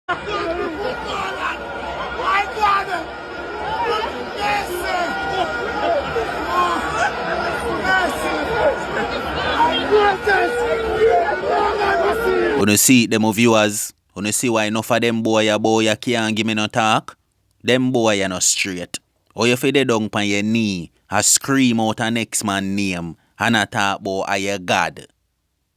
My God! Messi! Messi! When you see them viewers, when you see why enough of them boy can't give me no talk, them boy are not straight. Or you feel they down on your knee, a scream out a next man name, and a talk about your God.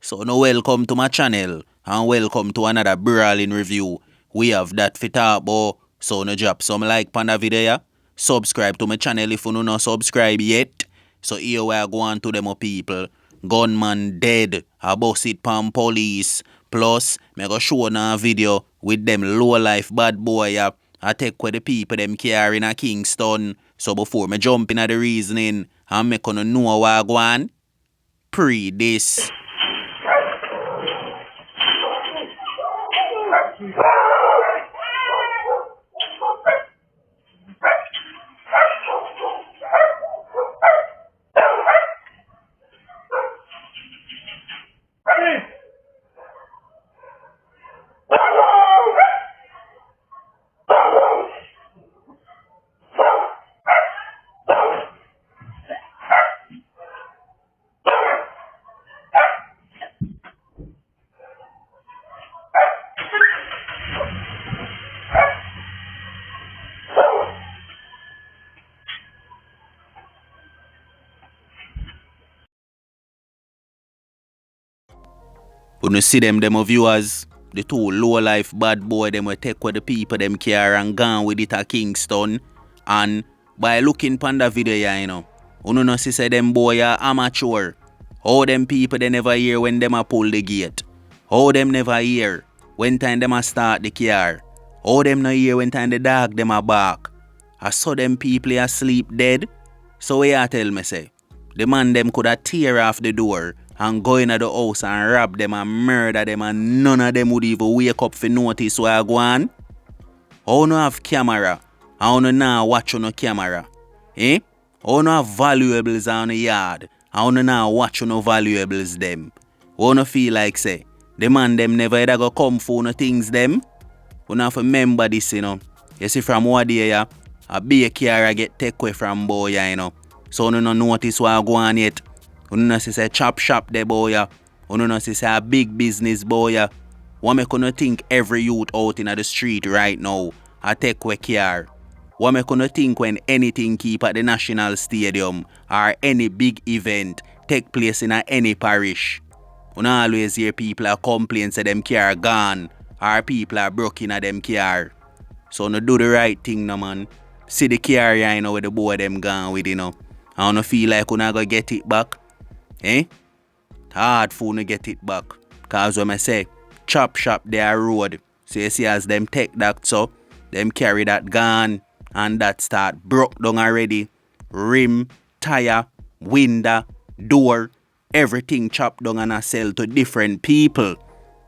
So no welcome to my channel, and welcome to another brawling review. We have that for talk about, so no drop some like on the video. Subscribe to my channel if you not subscribe yet. So here we are going to them people. Gunman dead, I bust it pan police. Plus, me go show na video with them low life bad boy. I take where the people them care in a Kingston. So before me jump in at the reasoning, and me gonna know what I go on. Pre this. When you see them viewers, the two low life bad boy them will take where the people them care and gone with it at Kingston. And by looking pon the video, you know, you know see say them boy are amateur. How them people they never hear when them a pull the gate. How them never hear when time them a start the car. How them not hear when time the dog them a bark. I saw them people asleep dead. So what you tell me say? The man them could have tear off the door and go into the house and rob them and murder them, and none of them would even wake up for notice where I go on. How no have camera? How no now watch on no camera? Eh? How no have valuables on the yard? How no now watch on no valuables them? How no feel like say the man them never ever go come for no things them? You have to remember this, you know. You see from what day a big car get take away from boy, you know. So you no notice what I go on yet. You no see say chop shop there boy. You no see say a big business boy. What make you think every youth out in the street right now a take away car? What make you think when anything keep at the National Stadium or any big event take place in any parish? You no always hear people are complain say them car gone or people are broken at them car. So no do the right thing no man. See the car you know where the boy them gone with, you know. I don't feel like you not gonna get it back. Eh? Hard for to get it back. Cause when I say chop shop their road. So you see as them take that so them carry that gun and that start broke down already. Rim, tire, window, door, everything chopped down and I sell to different people.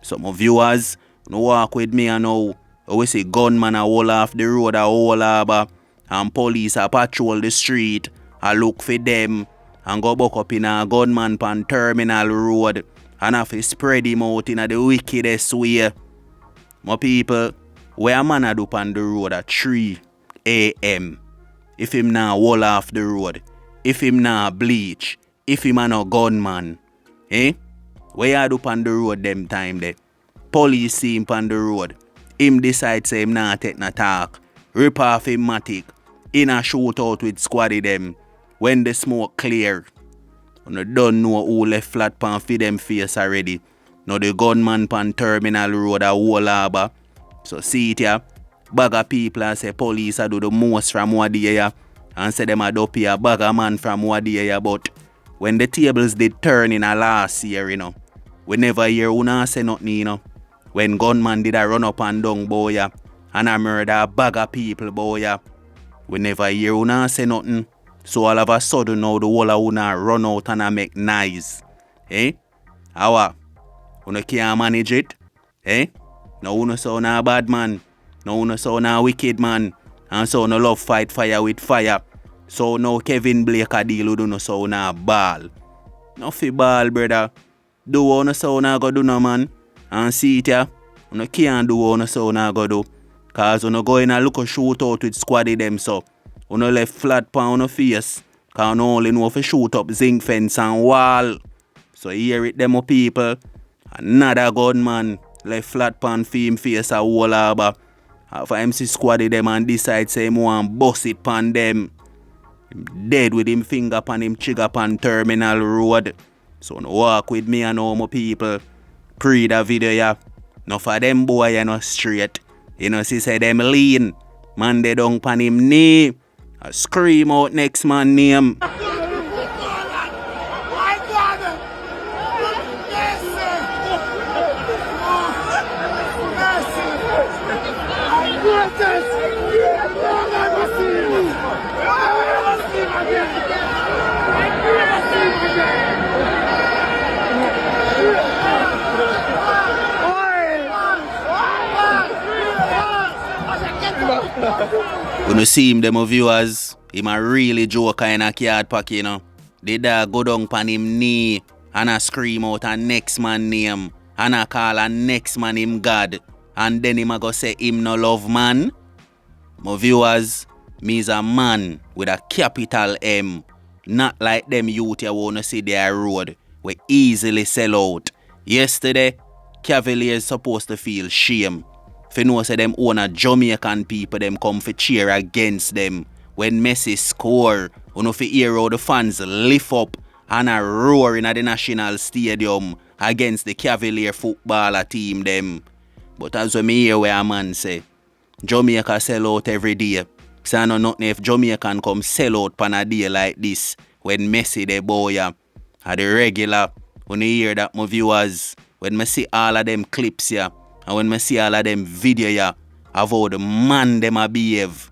Some of viewers no walk with me and know we see gunman a hold off the road a whole harbor and police a patrol the street. I look for them and go back up in a gunman pan terminal road and have to spread him out in the wickedest way. My people, where a man a do pan the road at 3 a.m. If him now wall off the road, if him now bleach, if him a no gunman, eh? Where you do pan the road them time there? Police see him pan the road. Him decide say him nah take no talk. Rip off him matic. In a shootout with squaddy them. When the smoke clear, you don't know who left flat pan for them face already. Now the gunman pan terminal road a whole harbor. So see it here, bag of people and say police a do the most from what day here. And say them a dope here, bag of man from what day here. But when the tables did turn in a last year, you know, we never hear who not say nothing, you know. When gunman did a run up and down boy and a murder a bag of people boy, we never hear who not say nothing. So all of a sudden now the whole of una run out and a make noise. Eh? How? Una can't manage it? Eh? No una so na bad man. No una so na wicked man. And so no love fight fire with fire. So now Kevin Blake a deal with una so na ball. No fi ball brother. Do una so na go do no man. And see it ya. You can't do what you say you go do. Cause you go in and look a shootout with squaddy them so. You left flat pan on face. Cause you only know if you shoot up zinc fence and wall. So hear it them people. Another gunman left flat pan him face a whole harbor. After MC squaddy them and decide say him want bust it pan them. Him dead with him finger pan him trigger pan terminal road. So no walk with me and all my people. Pre the video ya. No for them boy you know straight. You know see say them lean. Man they down pan him knee. I scream out next man name. When you see him, them viewers, him a really joker in a card pack, you know. The dog go down pan him knee and a scream out a next man name and a call a next man him God. And then him a go say him no love man. My viewers, me is a man with a capital M. Not like them youth you wanna see their road. We easily sell out. Yesterday, Cavaliers supposed to feel shame. If you know say them own a Jamaican people them come for cheer against them. When Messi score, you know fi hear how the fans lift up and a roar in the national stadium against the Cavalier footballer team them. But as we hear where a man say, Jamaica sell out every day. So I know nothing if Jamaican come sell out pan a day like this when Messi the boy are the regular. When you hear that my viewers, when I see all of them clips here, and when I see all of them video here, of how the man them a behave.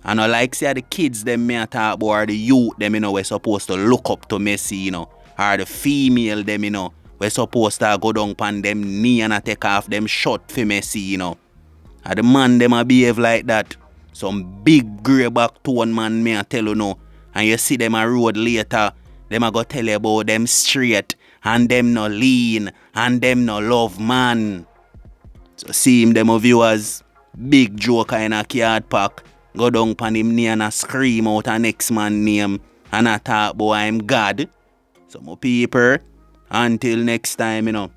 And I like see the kids them me a talk about, or the youth them you know we're supposed to look up to Messi, you know, or the female them you know we're supposed to go down pan them knee and a take off them shot for Messi, you know. And the man them a behave like that. Some big grey back tone man me a tell you know. And you see them a road later, them a go tell you about them straight and them no lean and them no love man. So see him them viewers, big joker in a card pack, go down pan him knee and a scream out a next man name and a talk about I'm God. So my people, until next time you know,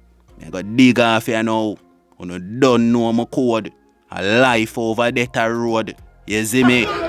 I go dig off here now. You don't know my code. A life over that road. You see me?